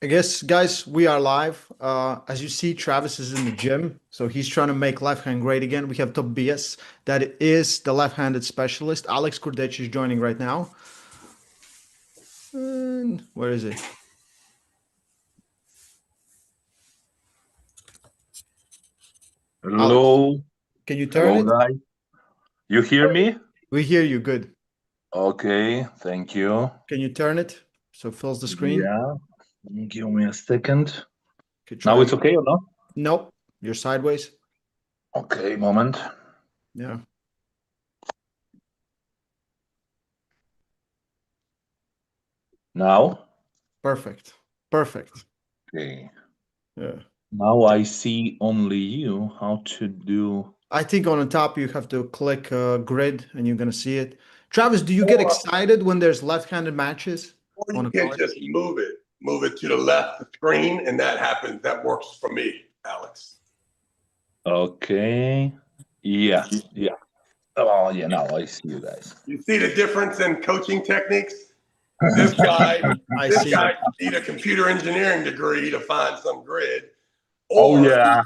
I guess, guys, we are live. As you see, Travis is in the gym, so he's trying to make left hand great again. We have Tobias, that is the left-handed specialist. Alex Kurdecha is joining right now. And where is he? Alex, Hello, can you turn hello it? guys. You hear me? We hear you. Good. Okay, thank you. Can you turn it so it fills the screen? Yeah, give me a second. Could try Now it's again. okay or no? Nope. You're sideways. Okay, moment. Yeah. Now? Perfect. Perfect. Okay. Yeah. Now I see only you how to do. I think on the top you have to click grid and you're gonna see it. Travis, do you get Or, excited when there's left-handed matches or on you a can card? just move it to the left screen, and that happens. That works for me, Alex. Okay. Yeah, yeah. Oh yeah, now I see you guys. You see the difference in coaching techniques? This guy, I this see. guy need a computer engineering degree to find some grid, Oh or yeah.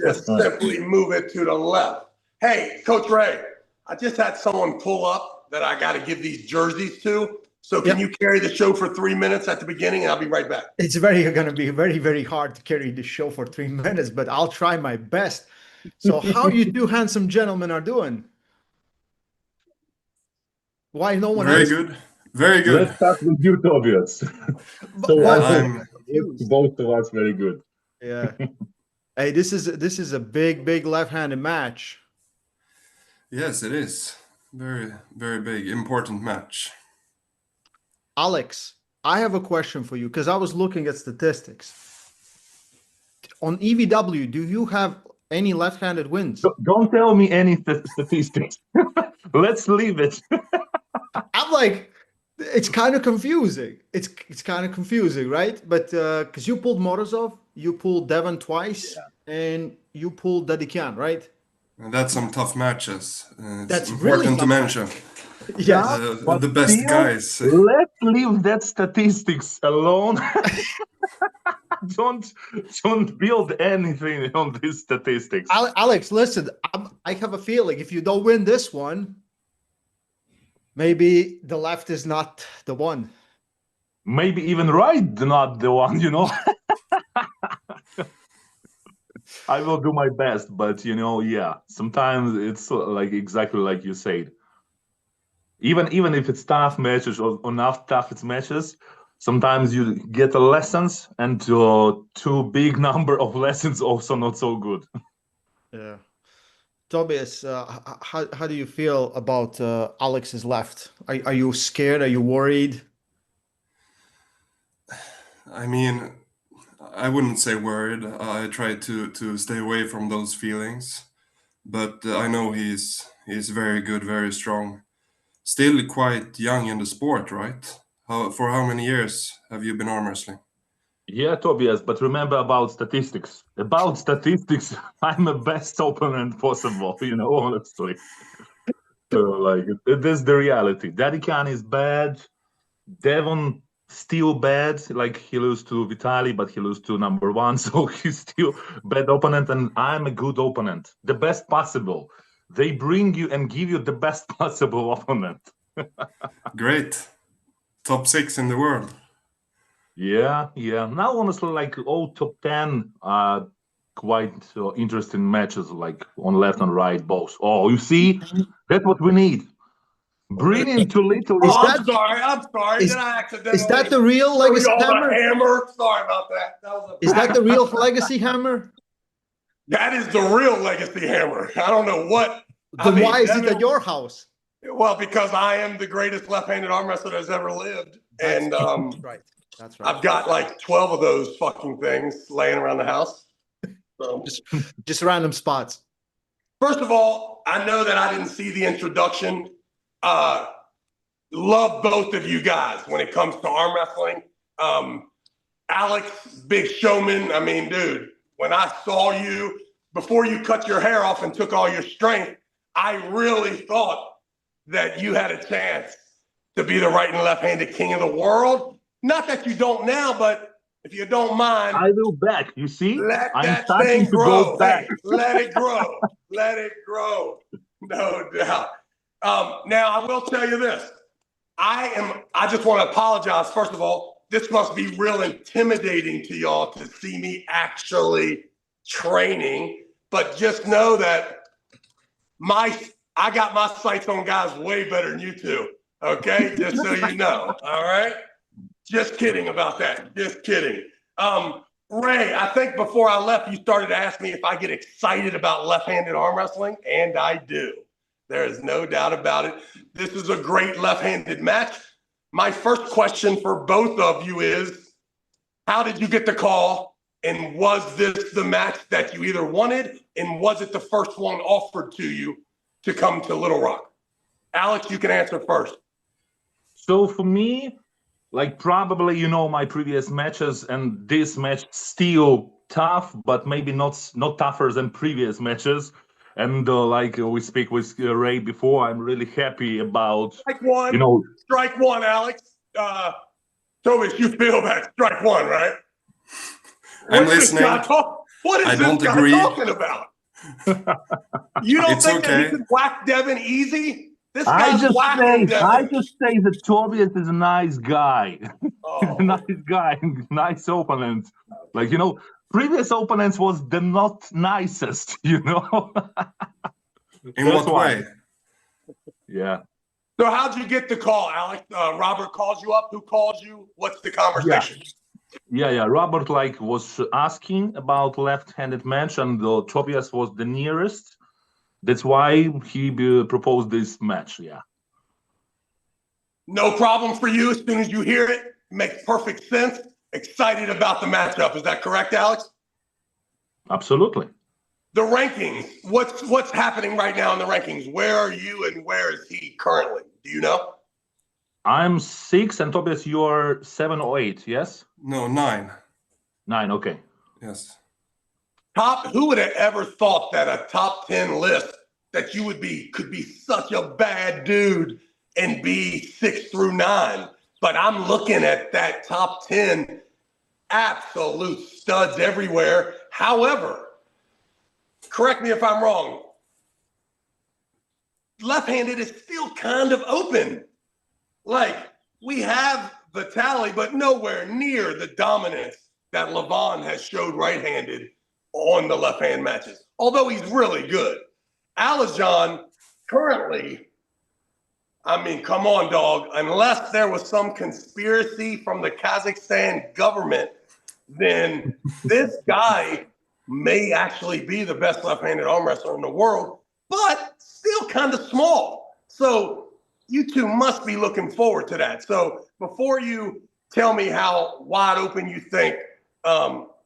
just simply move it to the left. Hey, Coach Ray, I just had someone pull up that I got to give these jerseys to. So can you carry the show for 3 minutes at the beginning, and I'll be right back. It's gonna be very hard to carry the show for 3 minutes, but I'll try my best. So how you two handsome gentlemen are doing? Why no one Very answers? good. Very Let's good. start with you, Tobias. So But I Yeah, hope I'm confused. both of us very good. Yeah. Hey, this is a big left-handed match. yes, it is. Very big, important match. Alex, I have a question for you because I was looking at statistics. On EVW, do you have any left-handed wins? Don't tell me any statistics. Let's leave it. I'm like, it's kind of confusing. It's kind of confusing, right? But because you pulled Morozov, you pulled Devon twice, and you pulled Dedikian, right? And that's some tough matches. It's That's really important to tough. mention Yes. But the best still, guys. let's leave that statistics alone. don't don't build anything on these statistics. Alex, listen, I have a feeling if you don't win this one, maybe the left is not the one. Maybe even right, not the one, I will do my best, but yeah, sometimes it's like exactly like you said. Even if it's tough matches or not tough matches, sometimes you get the lessons, and too big number of lessons also not so good. Yeah. Tobias, how do you feel about Alex's left? Are you scared? Are you worried? I mean, I wouldn't say worried. I try to stay away from those feelings, but I know he's very good, very strong. Still quite young in the sport, right? For how many years have you been arm wrestling? Yeah, Tobias, but remember about statistics. About statistics, I'm a best opponent possible, honestly. So, like, it is the reality. Daddy Khan is bad. Devon still bad. Like, he lose to Vitali, but he lose to number one. So he's still bad opponent, and I'm a good opponent. The best possible. They bring you and give you the best possible opponent. Great. Top 6 in the world. Yeah. Now, honestly, like all top 10 quite interesting matches, like on left and right, both. Oh, you see, that's what we need. Brilliant to little. Is Oh, that I'm sorry. is Did I accidentally is that the real show legacy y'all the hammer? hammer? Sorry about that. Is that the real legacy hammer? That is the real legacy hammer. I don't know what. Then why is it at your house? Well, because I am the greatest left-handed arm wrestler that's ever lived, and That's right. That's right. I've got like 12 of those fucking things laying around the house. So, Just random spots. first of all, I know that I didn't see the introduction. Love both of you guys when it comes to arm wrestling. Alex, big showman. I mean, dude, when I saw you before you cut your hair off and took all your strength, I really thought that you had a chance to be the right and left-handed king of the world. Not that you don't now, but if you don't mind, I will back. You see, let I'm that starting thing to grow. go back. Hey, let it grow. Let it grow. No doubt. Now I will tell you this. I just want to apologize. First of all, this must be real intimidating to y'all to see me actually training. But just know that I got my sights on guys way better than you two. Okay, just so you know. All right. Just kidding about that. Just kidding. Ray, I think before I left, you started to ask me if I get excited about left-handed arm wrestling, and I do. There is no doubt about it. This is a great left-handed match. My first question for both of you is, how did you get the call? And was this the match that you either wanted? And was it the first one offered to you to come to Little Rock? Alex, you can answer first. So for me, like probably my previous matches, and this match still tough, but maybe not tougher than previous matches. And like we speak with Ray before, I'm really happy about Strike one. Strike one, Alex. Tobias, you feel that strike one, right? I'm listening. What is this guy talking about? You don't think that he could whack Devin easy? This guy's whacking Devin. I just say that Tobias is a nice guy. He's a nice guy, nice opponent. Like, previous opponents was the not nicest, In what way? Yeah. So how'd you get the call, Alex? Robert calls you up. Who calls you? What's the conversation? Yeah. Robert was asking about left-handed match, and Tobias was the nearest. That's why he proposed this match. Yeah. No problem for you. As soon as you hear it, makes perfect sense. Excited about the matchup. Is that correct, Alex? Absolutely. The rankings. What's happening right now in the rankings? Where are you and where is he currently? Do you know? I'm 6, and Tobias, you are 7 or 8, yes? No, 9. 9, okay. Yes. Who would have ever thought that a top 10 list that you could be such a bad dude and be 6 through 9? But I'm looking at that top 10, absolute studs everywhere. However, correct me if I'm wrong, left-handed is still kind of open. Like, we have Vitali, but nowhere near the dominance that Levon has showed right-handed on the left-hand matches, although he's really good. Alijan, currently, I mean, come on, dog. Unless there was some conspiracy from the Kazakhstan government, then this guy may actually be the best left-handed arm wrestler in the world, but still kind of small. So you two must be looking forward to that. So before you tell me how wide open you think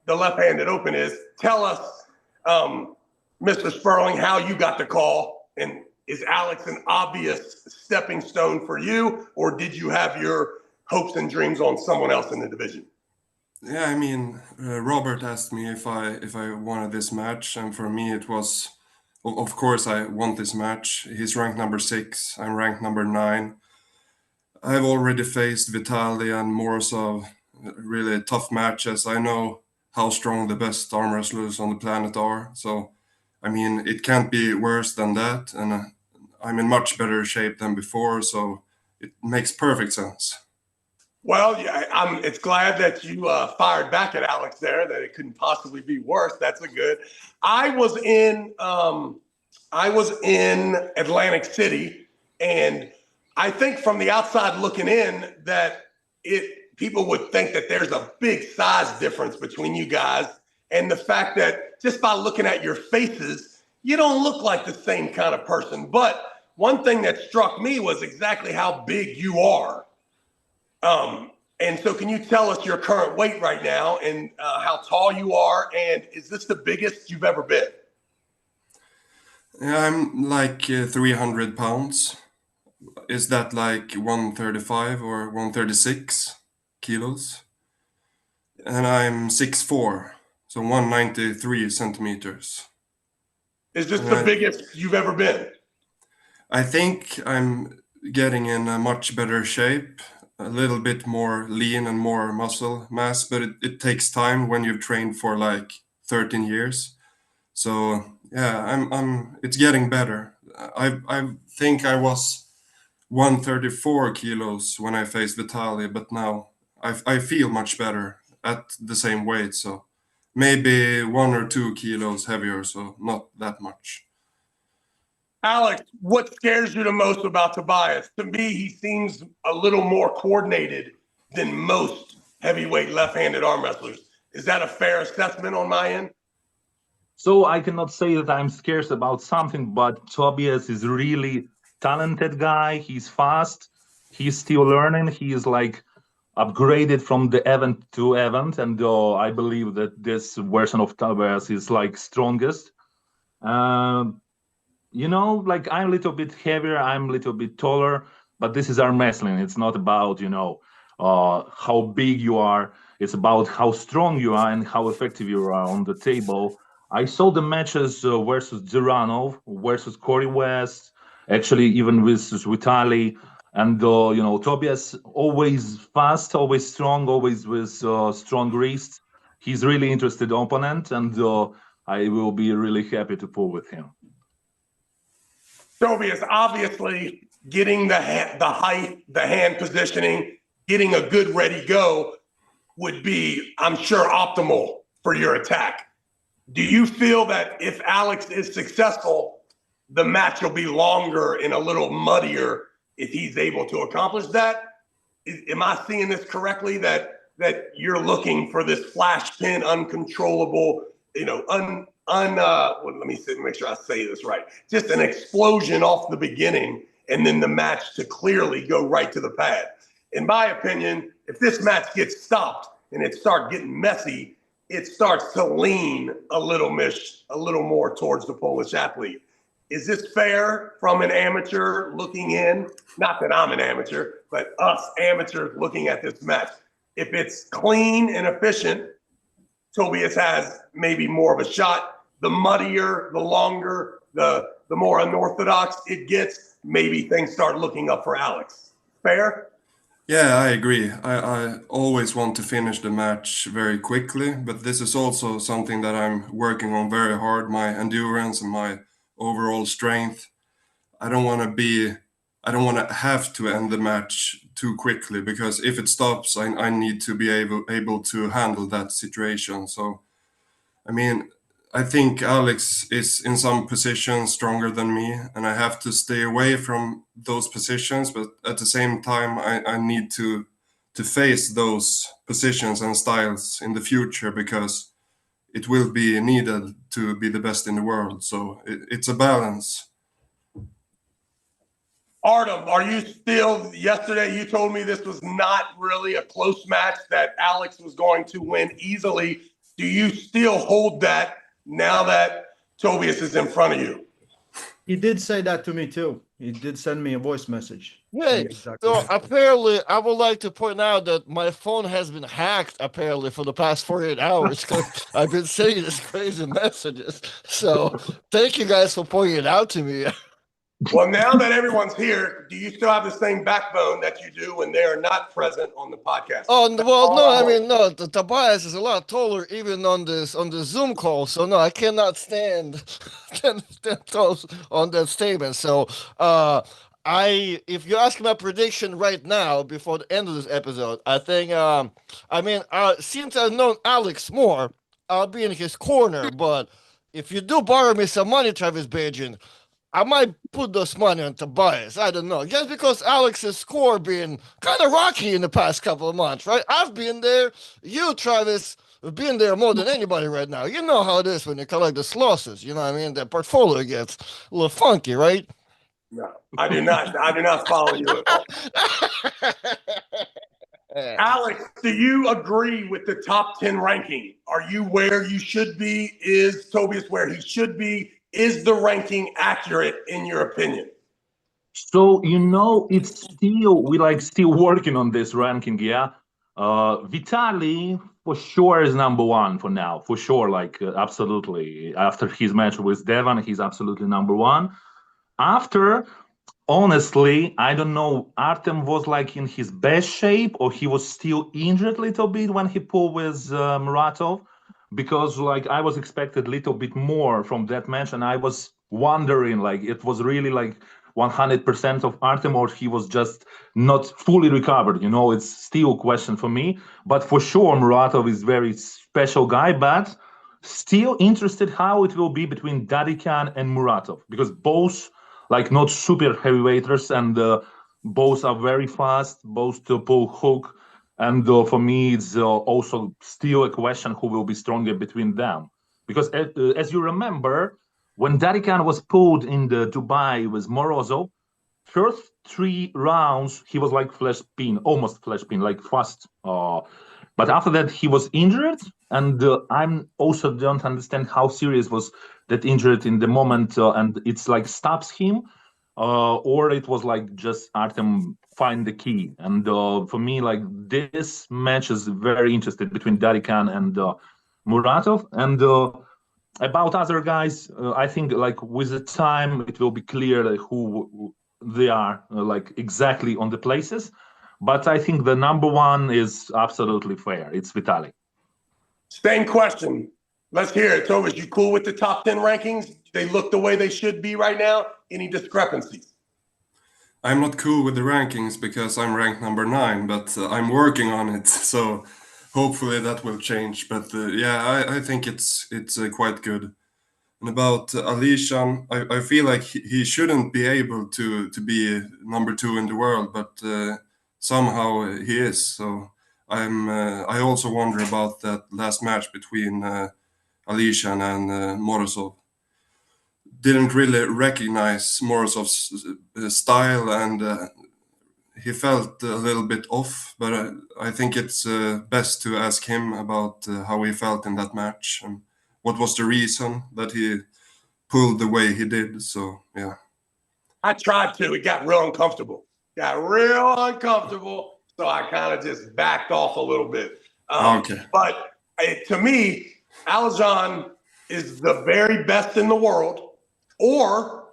the left-handed open is, tell us, Mr. Sporrong, how you got the call, and is Alex an obvious stepping stone for you, or did you have your hopes and dreams on someone else in the division? Yeah, I mean, Robert asked me if I wanted this match, and for me it was, of course, I want this match. He's ranked number 6. I'm ranked number 9. I've already faced Vitali and Morozov, really tough matches. I know how strong the best arm wrestlers on the planet are. So, I mean, it can't be worse than that. And I'm in much better shape than before. So it makes perfect sense. Well, yeah, it's glad that you fired back at Alex there, that it couldn't possibly be worse. That's a good. I was in Atlantic City, and I think from the outside looking in that people would think that there's a big size difference between you guys, and the fact that just by looking at your faces, you don't look like the same kind of person. But one thing that struck me was exactly how big you are. And so can you tell us your current weight right now and how tall you are? And is this the biggest you've ever been? Yeah, I'm like 300 pounds. Is that like 135 or 136 kilos? And I'm 6'4", so 193 centimeters. Is this the biggest you've ever been? I think I'm getting in a much better shape. a little bit more lean and more muscle mass, but it takes time when you've trained for like 13 years. So yeah, it's getting better. I think I was 134 kilos when I faced Vitaly, but now I feel much better at the same weight. So maybe 1 or 2 kilos heavier, so not that much. Alex, what scares you the most about Tobias? To me, he seems a little more coordinated than most heavyweight left-handed arm wrestlers. Is that a fair assessment on my end? So I cannot say that I'm scared about something, but Tobias is really talented guy. He's fast. He's still learning. He is like upgraded from the event to event, and I believe that this version of Tobias is like strongest. Um, like I'm a little bit heavier, I'm a little bit taller, but this is arm wrestling. It's not about, how big you are. It's about how strong you are and how effective you are on the table. I saw the matches versus Duranov, versus Corey West, actually even versus Vitali. And, Tobias always fast, always strong, always with strong wrists. He's really interested opponent, and I will be really happy to pull with him. Tobias, obviously, getting the height, the hand positioning, getting a good ready go would be, I'm sure, optimal for your attack. Do you feel that if Alex is successful, the match will be longer and a little muddier if he's able to accomplish that? Am I seeing this correctly, that you're looking for this flash pin, uncontrollable, let me make sure I say this right. Just an explosion off the beginning, and then the match to clearly go right to the pad. In my opinion, if this match gets stopped and it starts getting messy, it starts to lean a little more towards the Polish athlete. Is this fair from an amateur looking in? Not that I'm an amateur, but us amateurs looking at this match. If it's clean and efficient, Tobias has maybe more of a shot. The muddier, the longer, the more unorthodox it gets, maybe things start looking up for Alex. Fair? Yeah, I agree. I always want to finish the match very quickly, but this is also something that I'm working on very hard, my endurance and my overall strength. I don't want to have to end the match too quickly, because if it stops, I need to be able to handle that situation. So, I mean, I think Alex is in some positions stronger than me, and I have to stay away from those positions. But at the same time, I need to face those positions and styles in the future, because it will be needed to be the best in the world. So it's a balance. Artem, are you still, yesterday you told me this was not really a close match, that Alex was going to win easily. Do you still hold that now that Tobias is in front of you? He did say that to me too. He did send me a voice message. Hey, so apparently, I would like to point out that my phone has been hacked apparently for the past 48 hours, because I've been sending these crazy messages. So thank you guys for pointing it out to me. Well, now that everyone's here, do you still have the same backbone that you do when they are not present on the podcast? Oh, well, no, I mean, no, the Tobias is a lot taller even on the Zoom call. So no, I cannot stand 10 toes on that statement. So if you ask my prediction right now before the end of this episode, I think since I've known Alex more, I'll be in his corner. But if you do borrow me some money, Travis Bajan, I might put those money on Tobias. I don't know. Just because Alex's score been kind of rocky in the past couple of months, right? I've been there. You, Travis, have been there more than anybody right now. You know how it is when you collect the losses. You know what I mean? The portfolio gets a little funky, right? No, I do not. I do not follow you at all. Alex, do you agree with the top 10 ranking? Are you where you should be? Is Tobias where he should be? Is the ranking accurate in your opinion? So, it's still working on this ranking, yeah. Vitali for sure is number one for now, for sure, absolutely. After his match with Devon, he's absolutely number one. After, honestly, I don't know. Artem was like in his best shape, or he was still injured a little bit when he pulled with Muratov, because like I was expected a little bit more from that match, and I was wondering like it was really like 100% of Artem, or he was just not fully recovered. You know, it's still a question for me. But for sure, Muratov is very special guy, but still interested how it will be between Dadikan and Muratov, because both like not super heavyweighters, and both are very fast, both to pull hook, and for me it's also still a question who will be stronger between them, because as you remember, when Dadikan was pulled in the Dubai with Morozov, first 3 rounds he was like flash pin, almost flash pin, like fast, but after that he was injured, and I'm also don't understand how serious was that injured in the moment, and it's like stops him, or it was like just Artem find the key. And for me, like this match is very interesting between Dadikan and Muratov. And about other guys, I think like with the time it will be clear like, who they are, like exactly on the places. But I think the number one is absolutely fair. It's Vitali. Same question. Let's hear it. Tobias, you cool with the top 10 rankings? They look the way they should be right now? Any discrepancies? I'm not cool with the rankings because I'm ranked number 9, but I'm working on it. So hopefully that will change. But yeah, I think it's quite good. And about Alishan, I feel like he shouldn't be able to be number 2 in the world, but somehow he is. So I also wonder about that last match between Alishan and Morozov. Didn't really recognize Morozov's style, and he felt a little bit off. But I think it's best to ask him about how he felt in that match and what was the reason that he pulled the way he did. So yeah, I tried to. It got real uncomfortable. So I kind of just backed off a little bit. Okay. But to me, Aljan is the very best in the world, or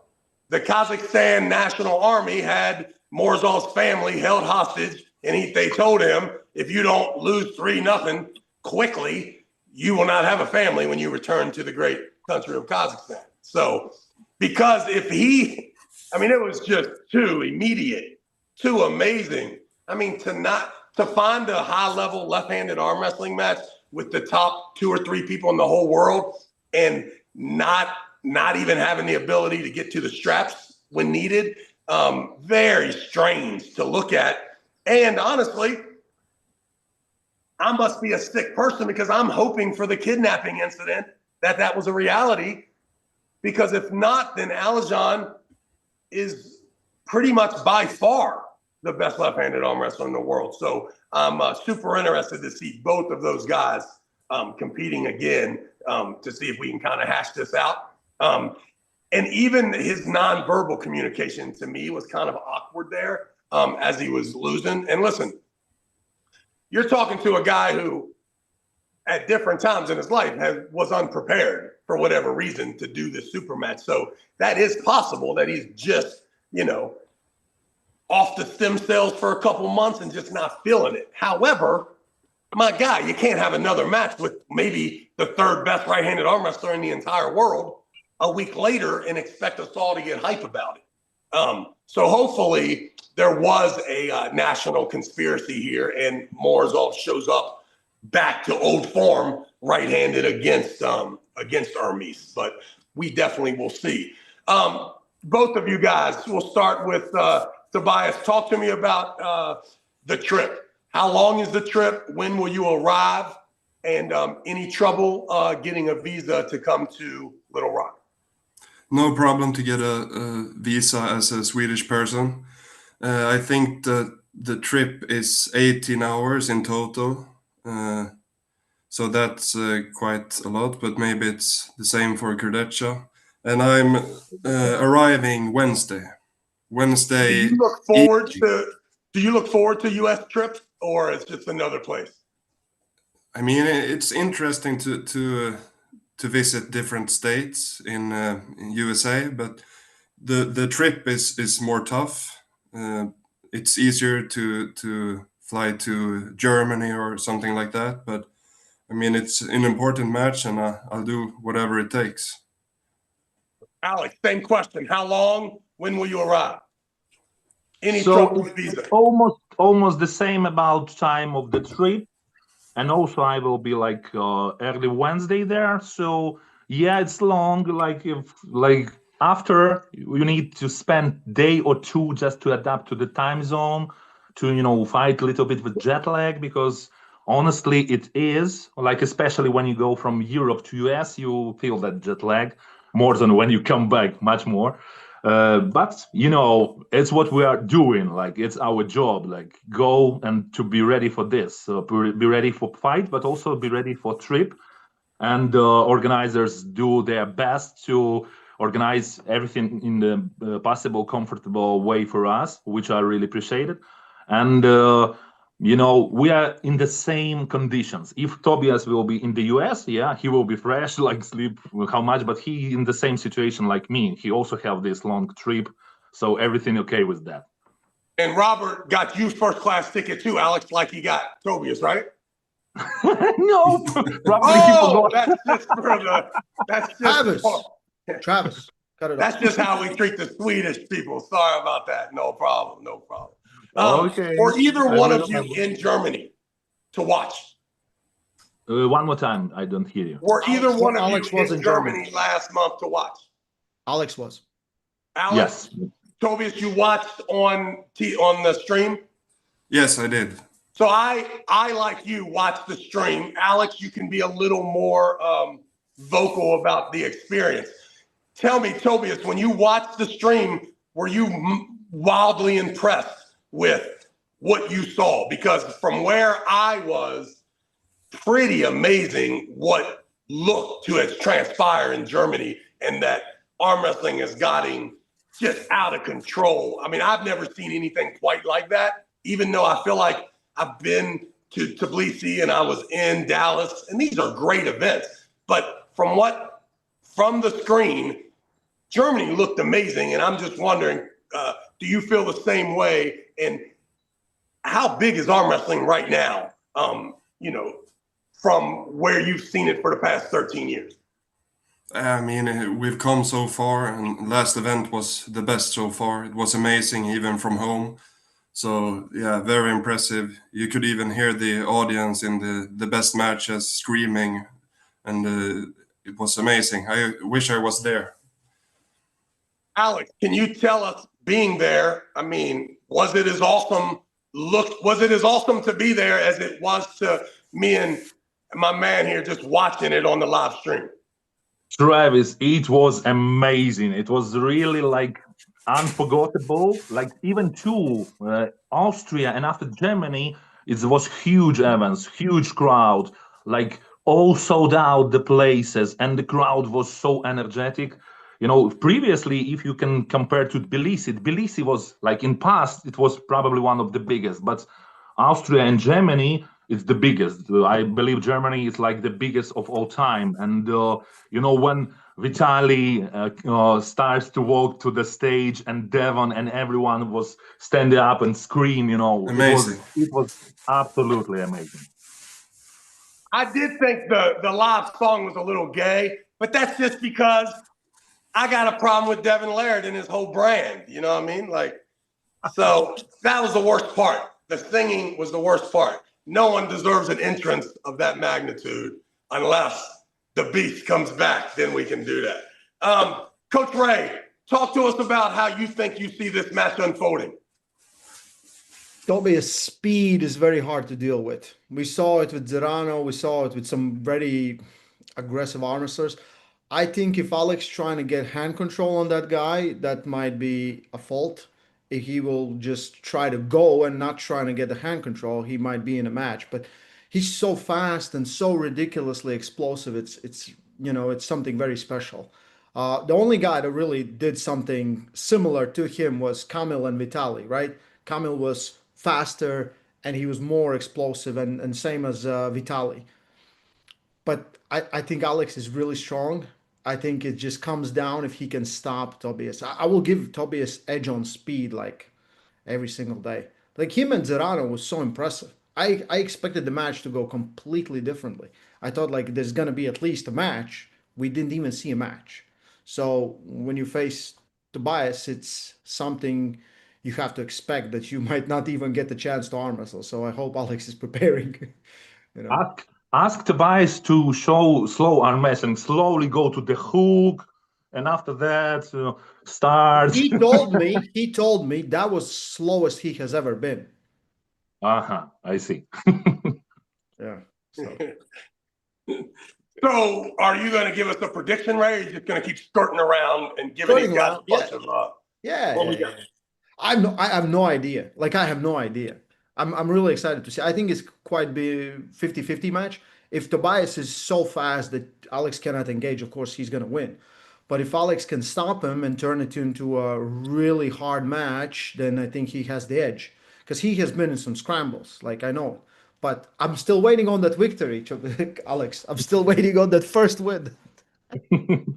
the Kazakhstan National Army had Morozov's family held hostage, and they told him, if you don't lose 3-0 quickly, you will not have a family when you return to the great country of Kazakhstan. So, because it was just too immediate, too amazing. I mean, to find a high-level left-handed arm wrestling match with the top 2 or 3 people in the whole world, and not even having the ability to get to the straps when needed, very strange to look at. And honestly, I must be a sick person because I'm hoping for the kidnapping incident that was a reality. Because if not, then Aljan is pretty much by far the best left-handed arm wrestler in the world. So I'm super interested to see both of those guys competing again, to see if we can kind of hash this out. And even his nonverbal communication to me was kind of awkward there as he was losing. And listen, you're talking to a guy who at different times in his life was unprepared for whatever reason to do this super match. So that is possible that he's just, off the stem cells for a couple months and just not feeling it. However, my guy, you can't have another match with maybe the 3rd best right-handed arm wrestler in the entire world a week later and expect us all to get hype about it. So hopefully there was a national conspiracy here, and Morozov shows up back to old form, right-handed against Hermes. But we definitely will see. Both of you guys, we'll start with Tobias. Talk to me about the trip. How long is the trip? When will you arrive? And any trouble getting a visa to come to Little Rock? No problem to get a visa as a Swedish person. I think the trip is 18 hours in total. So that's quite a lot, but maybe it's the same for Kurdecha. And I'm arriving Wednesday. Do you look forward to U.S. trips, or it's just another place? I mean, it's interesting to visit different states in USA, but the trip is more tough. It's easier to fly to Germany or something like that, but I mean it's an important match, and I'll do whatever it takes. Alex, same question. How long? When will you arrive? Any So trouble with visa? almost the same about time of the trip, and also I will be like early Wednesday there. So yeah, it's long. Like if like after you need to spend day or two just to adapt to the time zone, to fight a little bit with jet lag, because honestly it is like, especially when you go from Europe to US, you feel that jet lag more than when you come back, much more. But it's what we are doing. Like it's our job. Like go and to be ready for this. Be ready for fight, but also be ready for trip. And organizers do their best to organize everything in the possible comfortable way for us, which I really appreciate it. And we are in the same conditions. If Tobias will be in the US, yeah, he will be fresh, like sleep how much, but he in the same situation like me. He also have this long trip, so everything okay with that. And Robert got you first class ticket too, Alex, like he got Tobias, right? No, probably he Oh, forgot. that's just for the. That's just Travis, cut it off. That's just how we treat the Swedish people. Sorry about that. No problem. No problem. Okay. Or either I one will of you remember. in Germany to watch. One more time, I don't hear you. Or either one of Alex you was in in Germany last month to watch. Alex was. Alex, Yes. Tobias, you watched on the stream? Yes, I did. So I like you watch the stream. Alex, you can be a little more vocal about the experience. Tell me, Tobias, when you watched the stream, were you wildly impressed with what you saw? Because from where I was, pretty amazing what looked to have transpired in Germany, and that arm wrestling is getting just out of control. I mean, I've never seen anything quite like that, even though I feel like I've been to Tbilisi and I was in Dallas, and these are great events. But from the screen, Germany looked amazing, and I'm just wondering, do you feel the same way? And how big is arm wrestling right now? From where you've seen it for the past 13 years. I mean, we've come so far, and last event was the best so far. It was amazing, even from home. So yeah, very impressive. You could even hear the audience in the best matches screaming, and it was amazing. I wish I was there. Alex, can you tell us, being there, I mean, was it as awesome to be there as it was to me and my man here just watching it on the live stream? Travis, it was amazing. It was really like unforgettable. Like even to Austria and after Germany, it was huge events, huge crowd, like all sold out the places, and the crowd was so energetic. Previously, if you can compare to Tbilisi was like in past, it was probably one of the biggest, but Austria and Germany, it's the biggest. I believe Germany is like the biggest of all time. And when Vitaly starts to walk to the stage, and Devon and everyone was standing up and scream, Amazing. it was absolutely amazing. I did think the live song was a little gay, but that's just because I got a problem with Devin Laird and his whole brand. You know what I mean? Like, so that was the worst part. The singing was the worst part. No one deserves an entrance of that magnitude unless the beast comes back. Then we can do that. Coach Ray, talk to us about how you think you see this match unfolding. Tobias' speed is very hard to deal with. We saw it with Zerano. We saw it with some very aggressive arm wrestlers. I think if Alex trying to get hand control on that guy, that might be a fault. If he will just try to go and not trying to get the hand control, he might be in a match. But he's so fast and so ridiculously explosive. It's something very special. The only guy that really did something similar to him was Kamil and Vitali, right? Kamil was faster and he was more explosive, and same as Vitali. But I think Alex is really strong. I think it just comes down if he can stop Tobias. I will give Tobias edge on speed like every single day. Like him and Zerano was so impressive. I expected the match to go completely differently. I thought like there's gonna be at least a match. We didn't even see a match. So when you face Tobias, it's something you have to expect that you might not even get the chance to arm wrestle. So I hope Alex is preparing. You know. Ask Tobias to show slow arm wrestling, slowly go to the hook, and after that start. He told me that was slowest he has ever been. I see. Yeah. So. So, are you going to give us a prediction, Ray? Or are you just going to keep skirting around and giving these guys a bunch of Yeah. I have no idea. Like I have no idea. I'm really excited to see. I think it's quite be 50-50 match. If Tobias is so fast that Alex cannot engage, of course he's gonna win. But if Alex can stop him and turn it into a really hard match, then I think he has the edge. Because he has been in some scrambles, like I know. But I'm still waiting on that victory, Alex. I'm still waiting on that first win.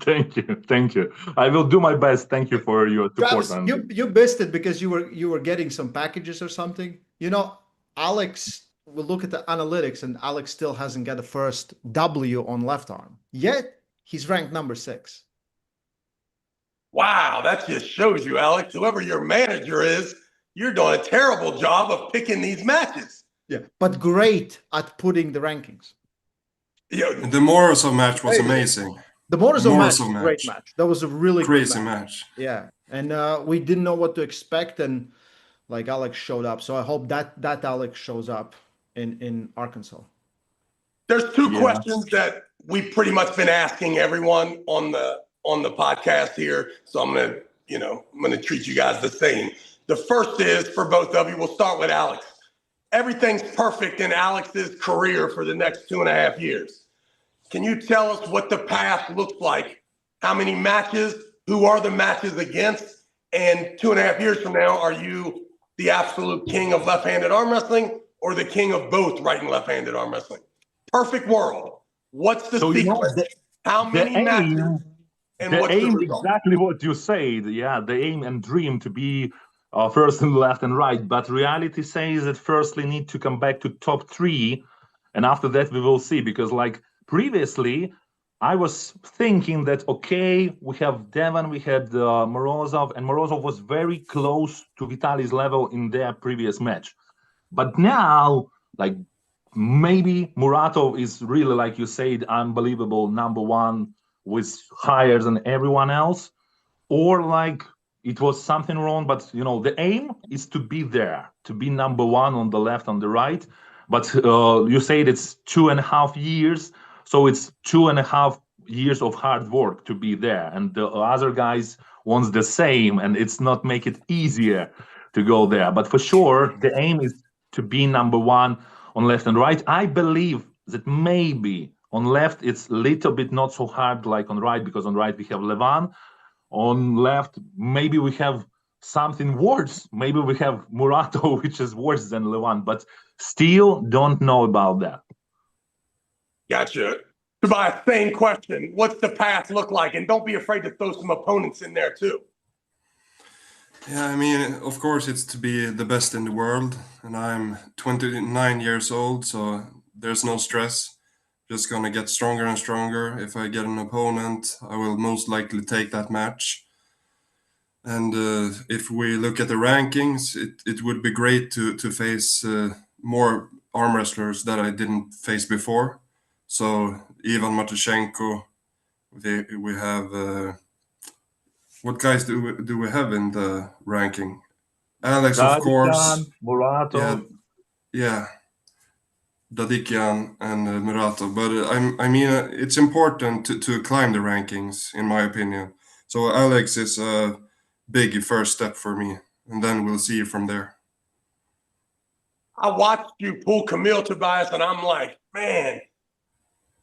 Thank you. I will do my best. Thank you for your support. Travis, you missed it because you were getting some packages or something. You know, Alex will look at the analytics, and Alex still hasn't got the first W on left arm yet. He's ranked number 6. Wow, that just shows you, Alex. Whoever your manager is, you're doing a terrible job of picking these matches. Yeah, but great at putting the rankings. Yeah, The Morozov match was amazing. The Morozov match was a great match. That was a really crazy good match. Yeah, and we didn't know what to expect, and like Alex showed up. So I hope that Alex shows up in Arkansas. There's two questions that we've pretty much been asking everyone on the podcast here. So I'm gonna treat you guys the same. The first is for both of you. We'll start with Alex. Everything's perfect in Alex's career for the next 2.5 years. Can you tell us what the path looks like? How many matches? Who are the matches against? And 2.5 years from now, are you the absolute king of left-handed arm wrestling or the king of both right and left-handed arm wrestling? Perfect world. What's the sequence? How many matches? And what's the result? Exactly what you said. Yeah, the aim and dream to be first and left and right. But reality says that firstly need to come back to top 3. And after that, we will see. Because like previously, I was thinking that, okay, we have Devon, we had Morozov, and Morozov was very close to Vitaly's level in their previous match. But now, like, maybe Muratov is really, like you said, unbelievable number 1 with higher than everyone else. Or like it was something wrong, but the aim is to be there, to be number 1 on the left, on the right. But you said it's 2.5 years. So it's 2.5 years of hard work to be there. And the other guys wants the same, and it's not make it easier to go there. But for sure, the aim is to be number 1 on left and right. I believe that maybe on left, it's a little bit not so hard like on right, because on right we have Levan. On left, maybe we have something worse. Maybe we have Murato, which is worse than Levan, but still don't know about that. Gotcha. Tobias, same question. What's the path look like? And don't be afraid to throw some opponents in there too. Yeah, I mean, of course, it's to be the best in the world. And I'm 29 years old, so there's no stress. Just going to get stronger and stronger. If I get an opponent, I will most likely take that match. And if we look at the rankings, it would be great to face more arm wrestlers that I didn't face before. So Ivan Matushenko, we have what guys do we have in the ranking? Alex, of course. Murato. Yeah. Dadikian and Murato. But I mean, it's important to climb the rankings, in my opinion. So Alex is a big first step for me, and then we'll see from there. I watched you pull Camille, Tobias, and I'm like, man,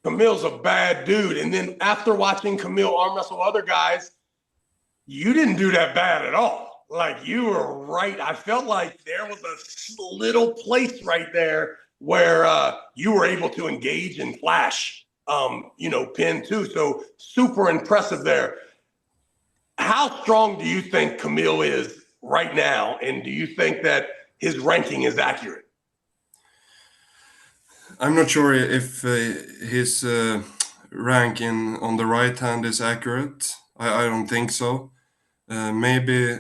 Camille's a bad dude. And then after watching Camille arm wrestle other guys, you didn't do that bad at all. Like, you were right. I felt like there was a little place right there where you were able to engage and flash. pin too. So super impressive there. How strong do you think Camille is right now? And do you think that his ranking is accurate? I'm not sure if his ranking on the right hand is accurate. I don't think so. Maybe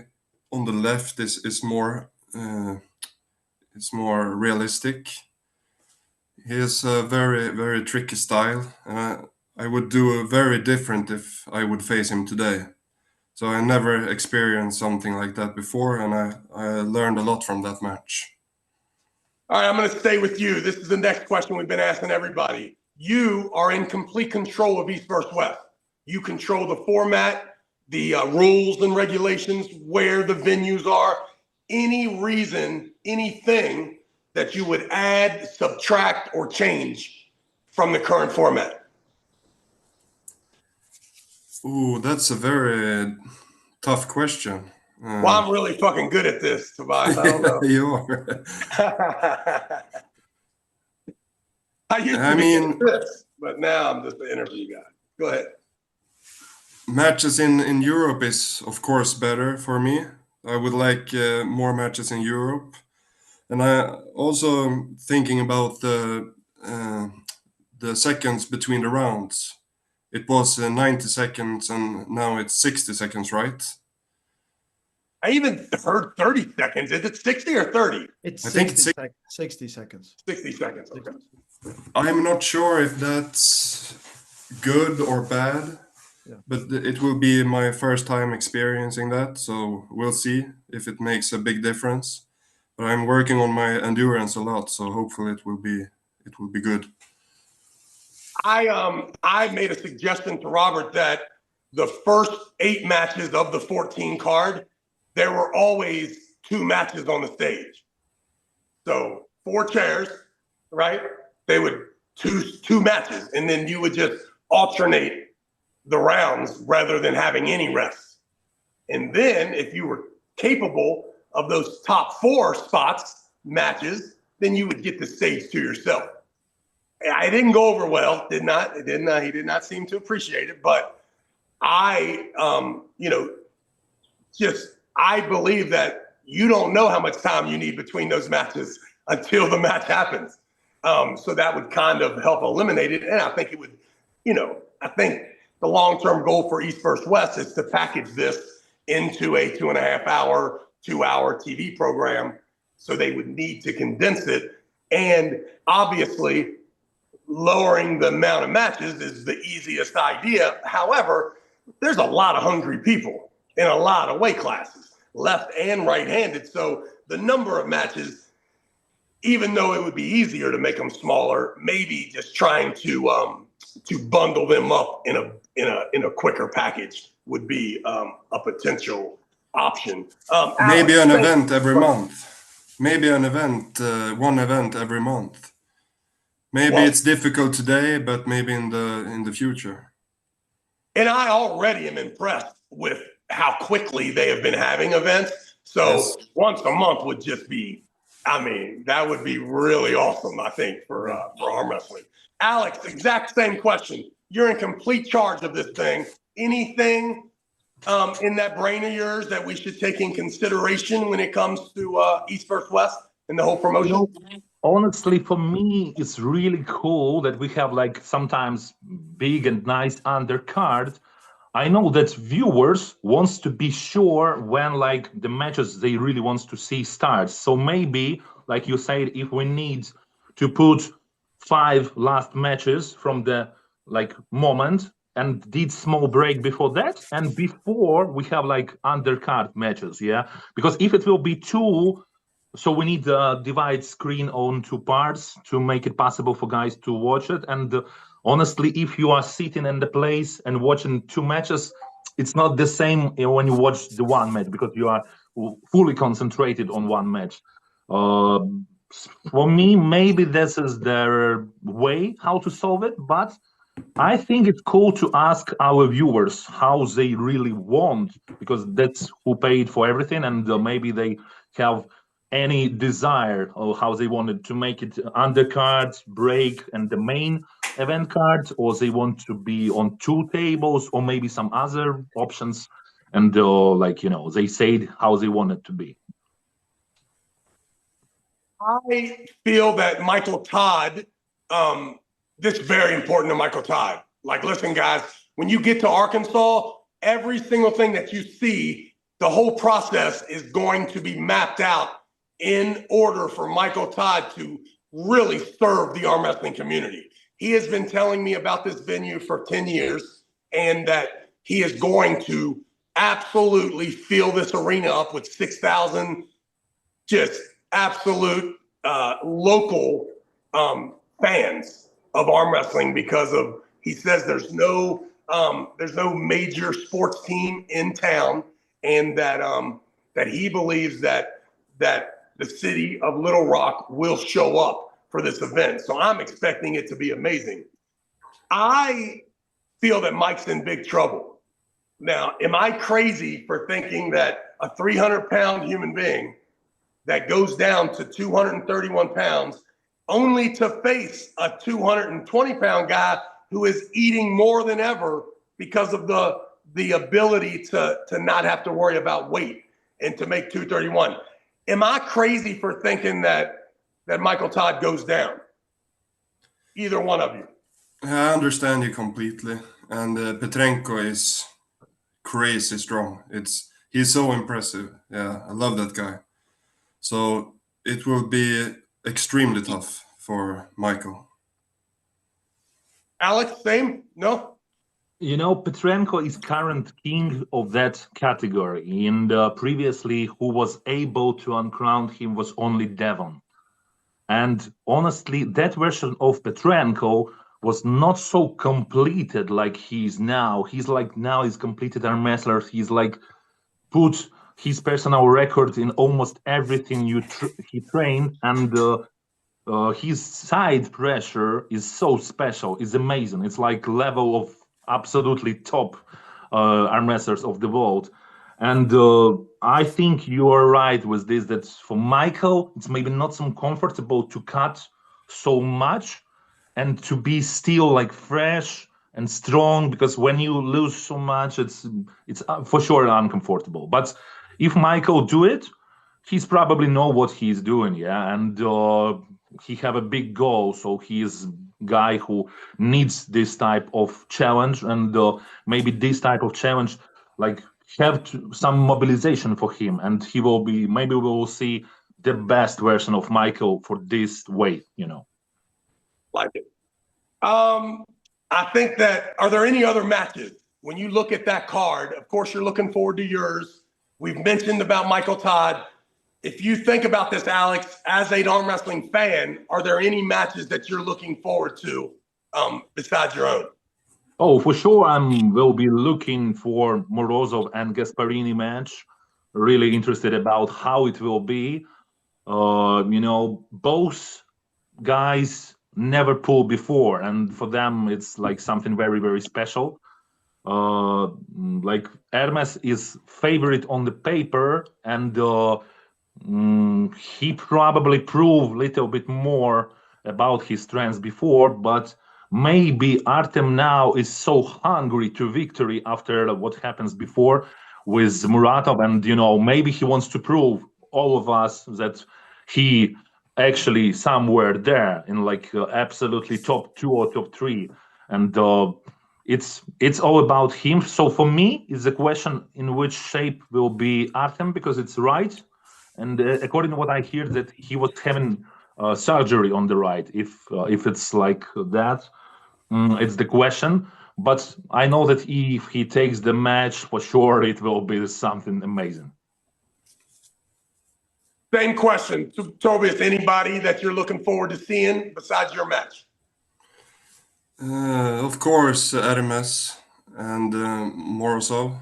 on the left is more it's more realistic. He has a very, very tricky style, and I would do very different if I would face him today. So I never experienced something like that before, and I learned a lot from that match. All right, I'm going to stay with you. This is the next question we've been asking everybody. You are in complete control of East versus West. You control the format, the rules and regulations, where the venues are. Any reason, anything that you would add, subtract, or change from the current format? Ooh, that's a very tough question. Well, I'm really fucking good at this, Tobias. I don't know. You are. I used to be this, but now I'm just the interview guy. Go ahead. Matches in Europe is, of course, better for me. I would like more matches in Europe. And I also thinking about the seconds between the rounds. It was 90 seconds and now it's 60 seconds, right? I even heard 30 seconds. Is it 60 or 30? It's I think 60 it's 60 seconds. 60 seconds. Okay. I'm not sure if that's good or bad, but it will be my first time experiencing that. So we'll see if it makes a big difference. But I'm working on my endurance a lot, so hopefully it will be good. I made a suggestion to Robert that the first 8 matches of the 14 card, there were always 2 matches on the stage. So 4 chairs, right? They would two matches, and then you would just alternate the rounds rather than having any rest. And then if you were capable of those top 4 spots matches, then you would get the stage to yourself. I didn't go over well, did not. He did not seem to appreciate it, but I believe that you don't know how much time you need between those matches until the match happens. So that would kind of help eliminate it. And I think it would, I think the long-term goal for East versus West is to package this into a 2.5 hour, 2-hour TV program. So they would need to condense it. And obviously, lowering the amount of matches is the easiest idea. However, there's a lot of hungry people in a lot of weight classes, left and right-handed. So the number of matches, even though it would be easier to make them smaller, maybe just trying to bundle them up in a quicker package would be a potential option. Maybe an event every month. Maybe an event, one event every month. Maybe it's difficult today, but maybe in the future. And I already am impressed with how quickly they have been having events. So once a month would just be, that would be really awesome, I think, for arm wrestling. Alex, exact same question. You're in complete charge of this thing. Anything in that brain of yours that we should take in consideration when it comes to East versus West and the whole promotion? Honestly, for me, it's really cool that we have like sometimes big and nice undercard. I know that viewers wants to be sure when like the matches they really wants to see starts. So maybe, like you said, if we need to put 5 last matches from the like moment and did small break before that, and before we have like undercard matches, because if it will be 2. So we need to divide screen on 2 parts to make it possible for guys to watch it. And honestly, if you are sitting in the place and watching 2 matches, it's not the same when you watch the one match because you are fully concentrated on one match. For me, maybe this is their way how to solve it, but I think it's cool to ask our viewers how they really want, because that's who paid for everything, and maybe they have any desire or how they wanted to make it undercards, break, and the main. event card, or they want to be on 2 tables, or maybe some other options, and like, you know, they said how they want it to be. I feel that Michael Todd, this is very important to Michael Todd. Like, listen, guys, when you get to Arkansas, every single thing that you see, the whole process is going to be mapped out in order for Michael Todd to really serve the arm wrestling community. He has been telling me about this venue for 10 years, and that he is going to absolutely fill this arena up with 6,000 just absolute local fans of arm wrestling, because of, he says there's no major sports team in town, and that he believes that the city of Little Rock will show up for this event. So I'm expecting it to be amazing. I feel that Mike's in big trouble. Now, am I crazy for thinking that a 300-pound human being that goes down to 231 pounds only to face a 220-pound guy who is eating more than ever because of the ability to not have to worry about weight and to make 231? Am I crazy for thinking that Michael Todd goes down? Either one of you. I understand you completely. And Petrenko is crazy strong. He's so impressive. Yeah, I love that guy. So it will be extremely tough for Michael. Alex, same? No? You know, Petrenko is current king of that category, and previously who was able to uncrown him was only Devon. And honestly, that version of Petrenko was not so completed like he is now. He's like, now he's completed arm wrestler. He's like put his personal record in almost everything he trained, and his side pressure is so special. It's amazing. It's like level of absolutely top arm wrestlers of the world. And I think you are right with this, that for Michael, it's maybe not so comfortable to cut so much and to be still like fresh and strong, because when you lose so much, it's for sure uncomfortable. But if Michael do it, he's probably know what he's doing, yeah, and he have a big goal, so he is guy who needs this type of challenge, and maybe this type of challenge like have some mobilization for him, and he will be, maybe we will see the best version of Michael for this weight, you know. Like it. I think that, are there any other matches when you look at that card? Of course, you're looking forward to yours. We've mentioned about Michael Todd. If you think about this, Alex, as an arm wrestling fan, are there any matches that you're looking forward to besides your own? Oh, for sure, will be looking for Morozov and Gasparini match. Really interested about how it will be. You know, both guys never pulled before, and for them it's like something very, very special. Like Hermes is favorite on the paper, and he probably proved a little bit more about his strengths before, but maybe Artem now is so hungry to victory after what happens before with Muratov, and you know, maybe he wants to prove all of us that he actually somewhere there in like absolutely top 2 or top 3, and it's all about him. So for me, it's a question in which shape will be Artem, because it's right, and according to what I hear, that he was having surgery on the right. If it's like that, it's the question. But I know that if he takes the match, for sure it will be something amazing. Same question. Tobias, anybody that you're looking forward to seeing besides your match? Of course, Hermes and Morozov.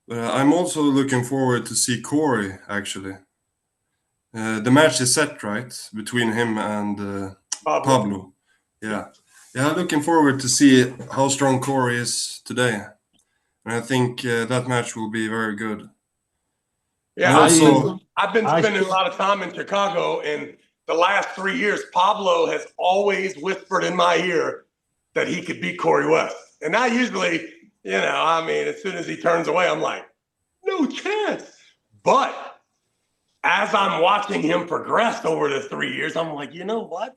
I'm also looking forward to see Corey, actually. The match is set, right? Between him and Pablo. Yeah. Yeah, looking forward to see how strong Corey is today. And I think that match will be very good. Yeah, I've been spending a lot of time in Chicago, and the last 3 years, Pablo has always whispered in my ear that he could beat Corey West. And I usually, as soon as he turns away, I'm like, no chance. But as I'm watching him progress over the 3 years, I'm like, you know what?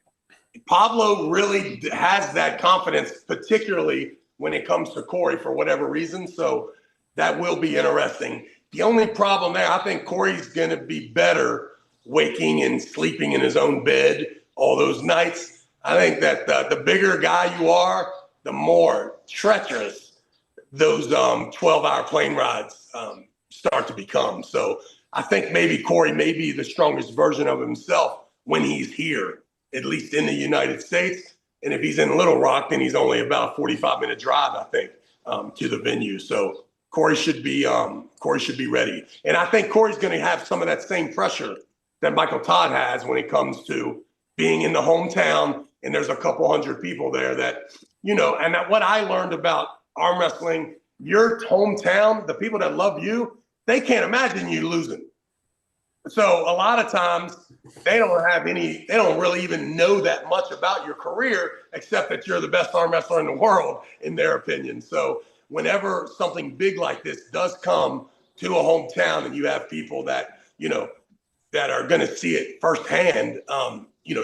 Pablo really has that confidence, particularly when it comes to Corey for whatever reason. So that will be interesting. The only problem there, I think Corey's going to be better waking and sleeping in his own bed all those nights. I think that the bigger guy you are, the more treacherous those 12-hour plane rides start to become. So I think maybe Corey may be the strongest version of himself when he's here, at least in the United States. And if he's in Little Rock, then he's only about a 45-minute drive, I think, to the venue. So Corey should be ready. And I think Corey's going to have some of that same pressure that Michael Todd has when it comes to being in the hometown. And there's a couple hundred people there that, and what I learned about arm wrestling, your hometown, the people that love you, they can't imagine you losing. So a lot of times they don't really even know that much about your career, except that you're the best arm wrestler in the world, in their opinion. So whenever something big like this does come to a hometown and you have people that, that are going to see it firsthand,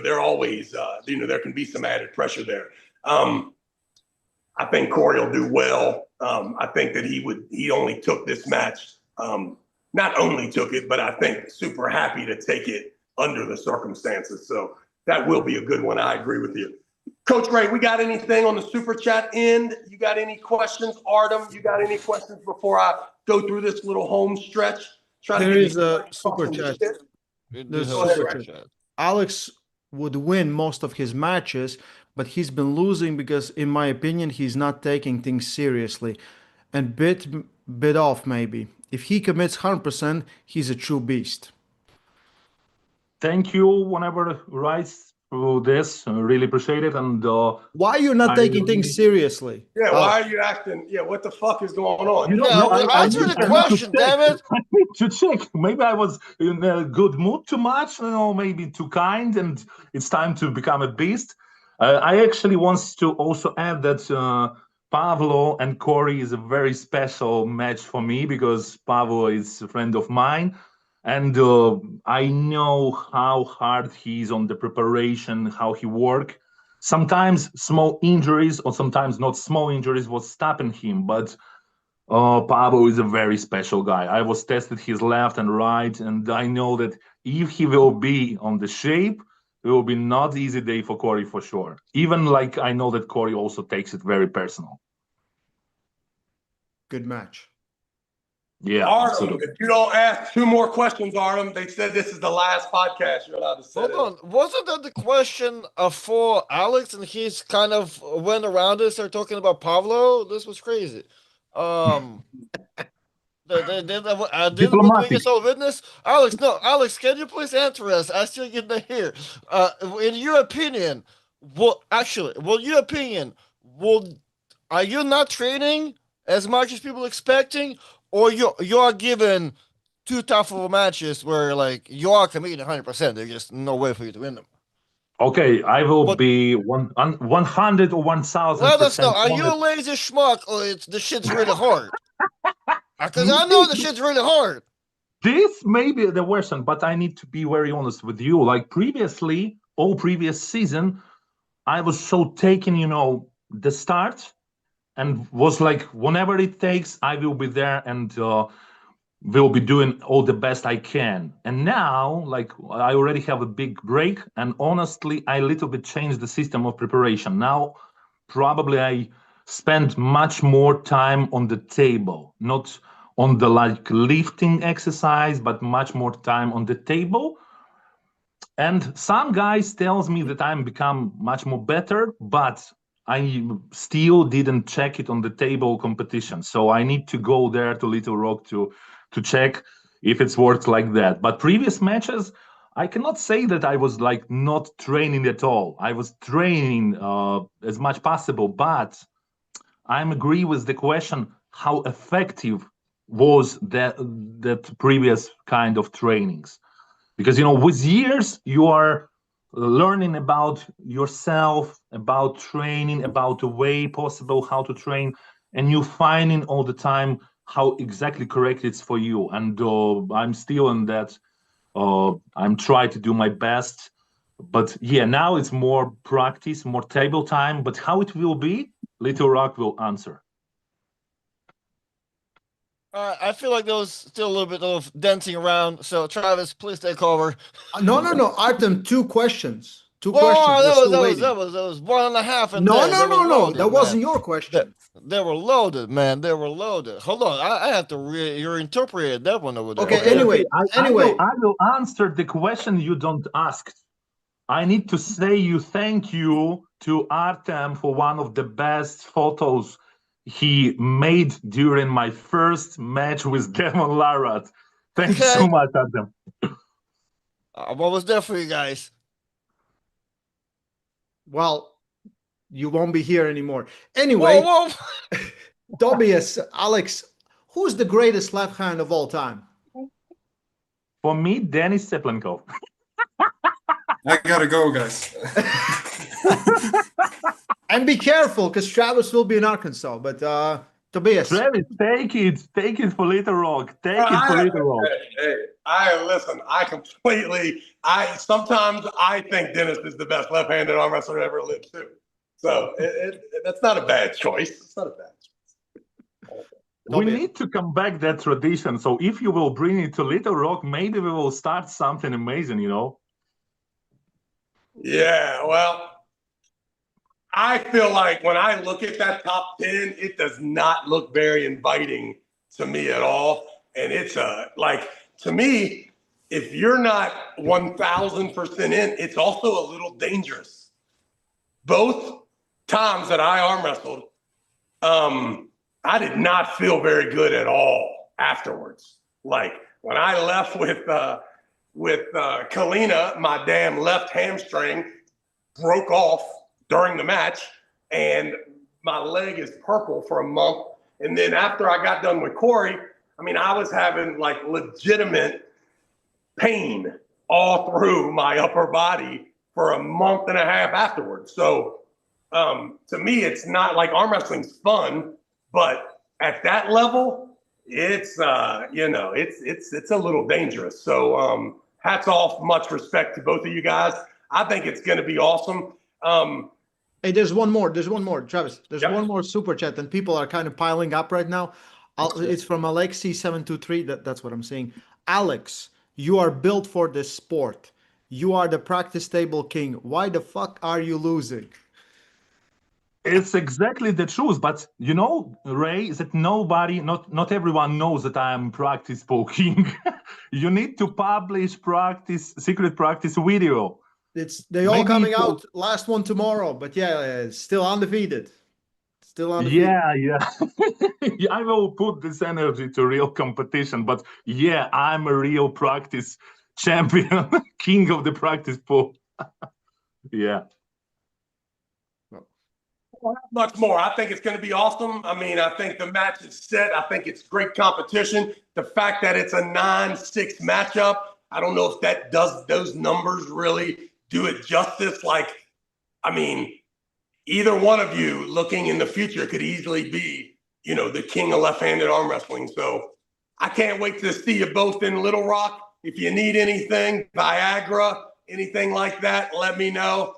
they're always, there can be some added pressure there. I think Corey will do well. I think that he only took this match, not only took it, but I think super happy to take it under the circumstances. So that will be a good one. I agree with you. Coach Ray, we got anything on the super chat end? You got any questions? Artem, you got any questions before I go through this little home stretch? There is a super chat. There's a super chat. Alex would win most of his matches, but he's been losing because, in my opinion, he's not taking things seriously and bit off maybe. If he commits 100%, he's a true beast. Thank you. Whenever writes through this, I really appreciate it. And why are you not taking things seriously? Yeah, why are you acting? Yeah, what the fuck is going on? Answer the question, damn it. I need to check. Maybe I was in a good mood too much, maybe too kind, and it's time to become a beast. I actually want to also add that Pavlo and Corey is a very special match for me because Pavlo is a friend of mine. And I know how hard he is on the preparation, how he works. Sometimes small injuries or sometimes not small injuries was stopping him. But Pablo is a very special guy. I was tested his left and right. And I know that if he will be on the shape, it will be not easy day for Corey for sure. Even like I know that Corey also takes it very personal. Good match. Yeah, Artem, absolutely. if you don't ask 2 more questions, Artem, they said this is the last podcast you're allowed to say. Hold on. Wasn't that the question for Alex and he's kind of went around it, started talking about Pavlo? This was crazy. Did all witness? Alex, can you please answer us? I still get to hear. In your opinion, are you not training as much as people expecting? Or you're given too tough of matches where like you are committing 100%. There's just no way for you to win them. Okay, I will be 100 or 1,000%. Let us know. Are you a lazy schmuck or the shit's really hard? Because I know the shit's really hard. This may be the worst, but I need to be very honest with you. Like previously, all previous season, I was so taken, the start. And was like, whenever it takes, I will be there and will be doing all the best I can. And now, like, I already have a big break. And honestly, I a little bit changed the system of preparation. Now, probably I spend much more time on the table, not on the like lifting exercise, but much more time on the table. And some guys tells me that I'm become much more better, but I still didn't check it on the table competition. So I need to go there to Little Rock to check if it's worked like that. But previous matches, I cannot say that I was like not training at all. I was training as much possible, but I agree with the question, how effective was that previous kind of trainings? Because, with years, you are learning about yourself, about training, about the way possible how to train, and you finding all the time how exactly correct it's for you. And I'm still in that. I'm trying to do my best, but yeah, now it's more practice, more table time. But how it will be, Little Rock will answer. I feel like there was still a little bit of dancing around. So Travis, please take over. No, Artem, two questions. Two Whoa, questions. We're that still was waiting. that was 1.5 and No, 10. no, They were no, no. loaded, That man. wasn't your question. They were loaded, man. They were loaded. Hold on, I have to you interpreted that one over there. Okay, Okay. anyway, anyway. I will answer the question you don't ask. I need to say thank you to Artem for one of the best photos he made during my first match with Devon Larratt. Thank you so much, Artem. I'm almost there for you guys. Well, you won't be here anymore. Anyway, whoa. Tobias, Alex, who's the greatest left hand of all time? For me, Denis Seplenkov. I gotta go, guys. And be careful, because Travis will be in Arkansas. But Tobias, Travis, take it for Little Rock. Take it for Little Rock. Hey, listen. Sometimes I think Dennis is the best left-handed arm wrestler ever lived too. So that's not a bad choice. It's not a bad choice. We need to come back that tradition. So if you will bring it to Little Rock, maybe we will start something amazing, you know? Yeah, well, I feel like when I look at that top 10, it does not look very inviting to me at all. And it's to me, if you're not 1,000% in, it's also a little dangerous. Both times that I arm wrestled, I did not feel very good at all afterwards. Like when I left with Kalina, my damn left hamstring broke off during the match, and my leg is purple for a month. And then after I got done with Corey, I mean, I was having like legitimate pain all through my upper body for a month and a half afterwards. So to me, it's not like arm wrestling's fun, but at that level, it's it's a little dangerous. So hats off, much respect to both of you guys. I think it's going to be awesome. Hey, there's one more, Travis. There's one more super chat, and people are kind of piling up right now. It's from Alexi723. That's what I'm saying. Alex, you are built for this sport. You are the practice table king. Why the fuck are you losing? It's exactly the truth, but you know, Ray, that not everyone knows that I am practice king. You need to publish secret practice video. They all coming out. Last one tomorrow, but yeah, still undefeated. Still undefeated. Yeah. I will put this energy to real competition, but yeah, I'm a real practice champion, king of the practice pool. Yeah. Much more. I think it's going to be awesome. I mean, I think the match is set. I think it's great competition. The fact that it's a 9-6 matchup, I don't know if that does those numbers really do it justice. Like, I mean, either one of you looking in the future could easily be, the king of left-handed arm wrestling. So I can't wait to see you both in Little Rock. If you need anything, Viagra, anything like that, let me know.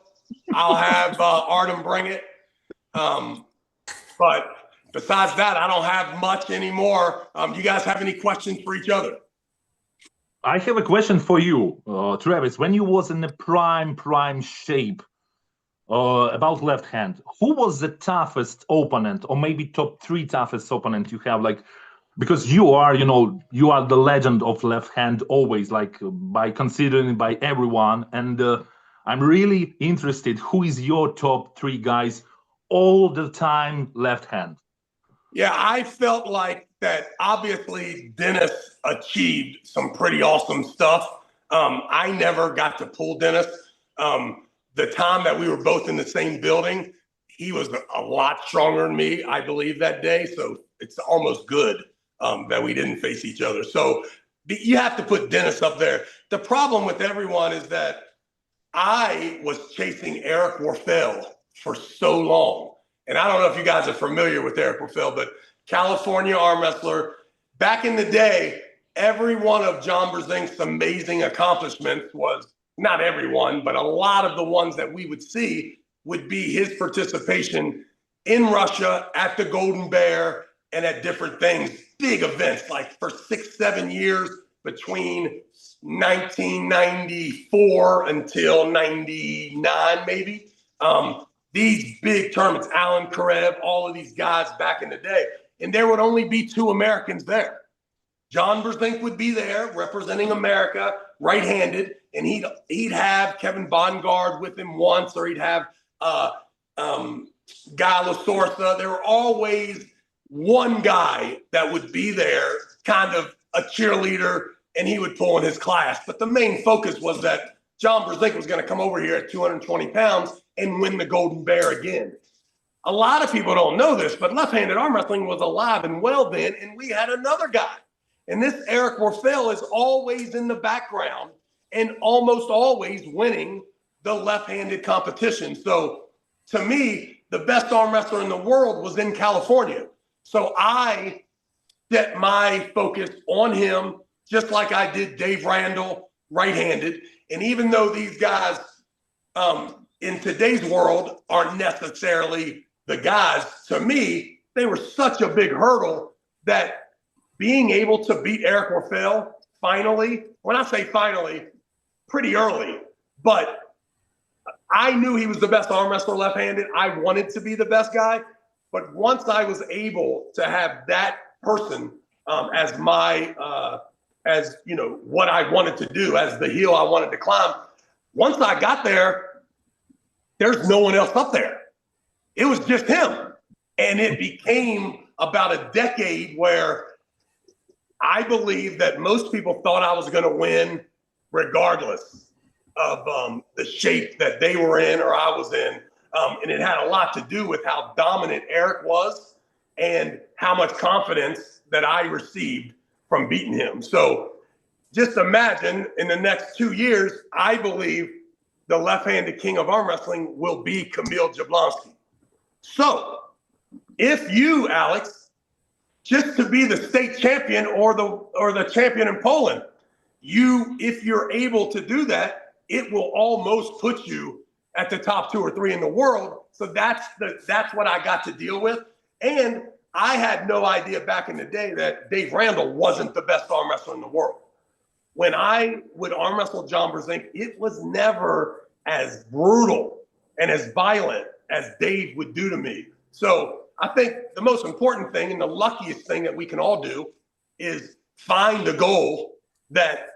I'll have Artem bring it. But besides that, I don't have much anymore. You guys have any questions for each other? I have a question for you, Travis. When you was in the prime shape, about left hand, who was the toughest opponent, or maybe top 3 toughest opponent you have? Like, because you are the legend of left hand always, like by considering by everyone. And I'm really interested, who is your top 3 guys all the time left hand? Yeah, I felt like that obviously Dennis achieved some pretty awesome stuff. I never got to pull Dennis. The time that we were both in the same building, he was a lot stronger than me, I believe, that day. So it's almost good that we didn't face each other. So you have to put Dennis up there. The problem with everyone is that I was chasing Eric Warfel for so long. And I don't know if you guys are familiar with Eric Warfel, but California arm wrestler. Back in the day, every one of John Brzezink's amazing accomplishments was, not everyone, but a lot of the ones that we would see would be his participation in Russia at the Golden Bear and at different things, big events, like for 6-7 years between 1994 until 99, maybe. These big tournaments, Alan Karev, all of these guys back in the day, and there would only be 2 Americans there. John Brzenk would be there representing America, right-handed, and he'd have Kevin Bongard with him once, or he'd have Guy Lasorsa. There were always one guy that would be there, kind of a cheerleader, and he would pull in his class. But the main focus was that John Brzenk was going to come over here at 220 pounds and win the Golden Bear again. A lot of people don't know this, but left-handed arm wrestling was alive and well then, and we had another guy. And this Eric Warfel is always in the background and almost always winning the left-handed competition. So to me, the best arm wrestler in the world was in California. So I set my focus on him, just like I did Dave Randall, right-handed. And even though these guys in today's world aren't necessarily the guys, to me, they were such a big hurdle that being able to beat Eric Warfel finally, when I say finally, pretty early, but I knew he was the best arm wrestler left-handed. I wanted to be the best guy. But once I was able to have that person as my, as you know, what I wanted to do, as the hill I wanted to climb, once I got there, there's no one else up there. It was just him. And it became about a decade where I believe that most people thought I was going to win regardless of the shape that they were in or I was in. And it had a lot to do with how dominant Eric was and how much confidence that I received from beating him. So just imagine in the next 2 years, I believe the left-handed king of arm wrestling will be Kamil Jablonski. So if you, Alex, just to be the state champion or the champion in Poland, if you're able to do that, it will almost put you at the top 2 or 3 in the world. So that's what I got to deal with. And I had no idea back in the day that Dave Randall wasn't the best arm wrestler in the world. When I would arm wrestle John Brzenk, it was never as brutal and as violent as Dave would do to me. So I think the most important thing and the luckiest thing that we can all do is find a goal that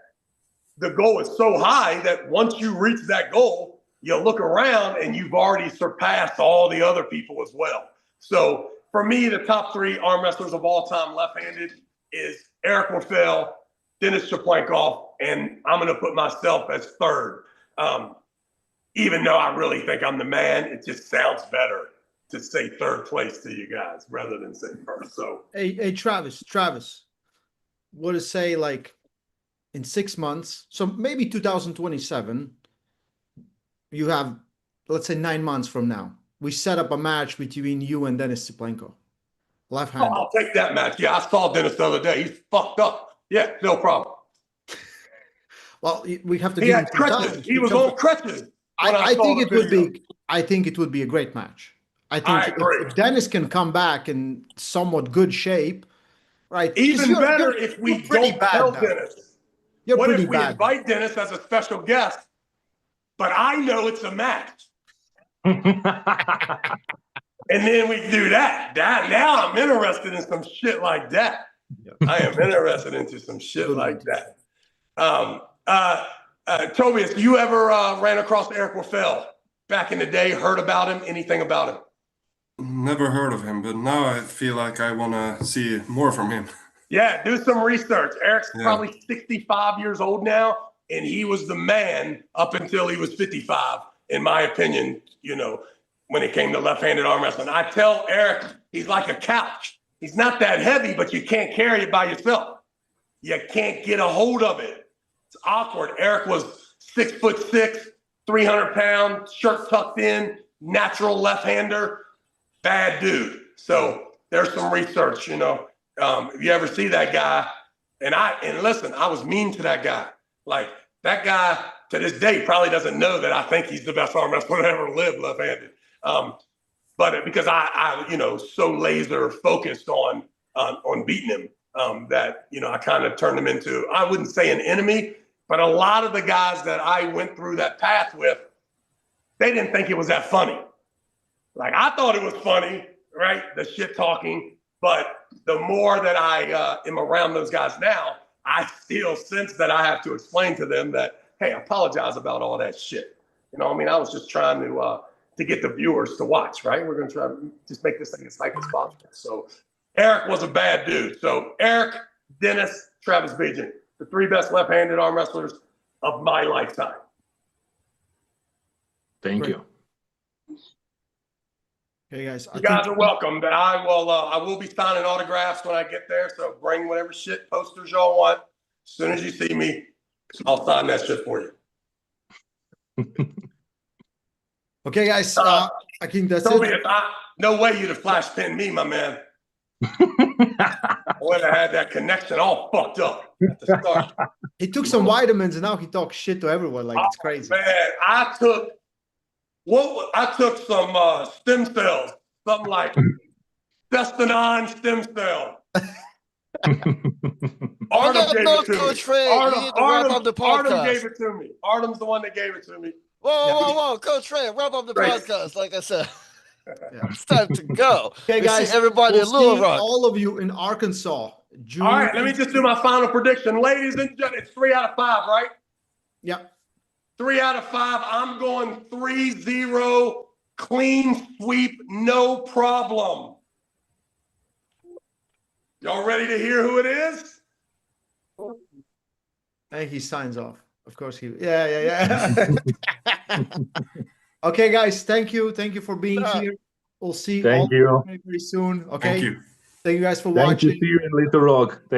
the goal is so high that once you reach that goal, you look around and you've already surpassed all the other people as well. So for me, the top 3 arm wrestlers of all time left-handed is Eric Warfel, Dennis Shaplankov, and I'm going to put myself as 3rd. Even though I really think I'm the man, it just sounds better to say 3rd place to you guys rather than say 1st. So Hey, Travis, what to say, like, in 6 months, so maybe 2027, you have, let's say 9 months from now, we set up a match between you and Dennis Shaplankov, left-handed. I'll take that match. Yeah, I saw Dennis the other day. He's fucked up. Yeah, no problem. Well, we have to He give had him some crutches. time. He was on crutches. I think it would be. I think it would be a great match. I think if Dennis can come back in somewhat good shape, right? Even better if we don't tell Dennis. What if we invite Dennis as a special guest, but I know it's a match? And then we do that. Now I'm interested in some shit like that. I am interested into some shit like that. Tobias, you ever ran across Eric Warfel back in the day, heard about him, anything about him? Never heard of him, but now I feel like I want to see more from him. Yeah, do some research. Eric's probably 65 years old now, and he was the man up until he was 55, in my opinion, you know, when it came to left-handed arm wrestling. I tell Eric, he's like a couch. He's not that heavy, but you can't carry it by yourself. You can't get a hold of it. It's awkward. Eric was 6'6", 300-pound, shirt tucked in, natural left-hander, bad dude. So there's some research, if you ever see that guy, and listen, I was mean to that guy. Like, that guy to this day probably doesn't know that I think he's the best arm wrestler to ever live left-handed. But because I so laser focused on beating him, that, I kind of turned him into, I wouldn't say an enemy, but a lot of the guys that I went through that path with, they didn't think it was that funny. Like, I thought it was funny, right? The shit talking. But the more that I am around those guys now, I still sense that I have to explain to them that, hey, I apologize about all that shit. I was just trying to get the viewers to watch, right? We're going to try to just make this thing as hype as possible. So Eric was a bad dude. So Eric, Dennis, Travis Beijing, the 3 best left-handed arm wrestlers of my lifetime. Thank you. Okay, guys. You guys are welcome. But I will be signing autographs when I get there. So bring whatever shit posters y'all want. As soon as you see me, I'll sign that shit for you. Okay, guys. I think that's Tobias, it. no way you'd have flash pinned me, my man. I would have had that connection all fucked up at the start. He took some vitamins and now he talks shit to everyone. Like, it's crazy. Man, I took some stem cells, something like Destinine stem cell. Artem gave it to me. Artem gave it to me. Artem's the one that gave it to me. Whoa, Coach Ray, wrap up the podcast. Like I said, it's time to go. Okay, guys. Everybody in Little Rock. All of you in Arkansas. June. All right, let me just do my final prediction. Ladies and gentlemen, it's 3 out of 5, right? Yep. 3 out of 5. I'm going 3-0, clean sweep, no problem. Y'all ready to hear who it is? I think he signs off. Of course he. Yeah. Okay, guys. Thank you. Thank you for being here. We'll see you all very soon. Okay. Thank you. Thank you guys for Thank watching. you. See you in Little Rock.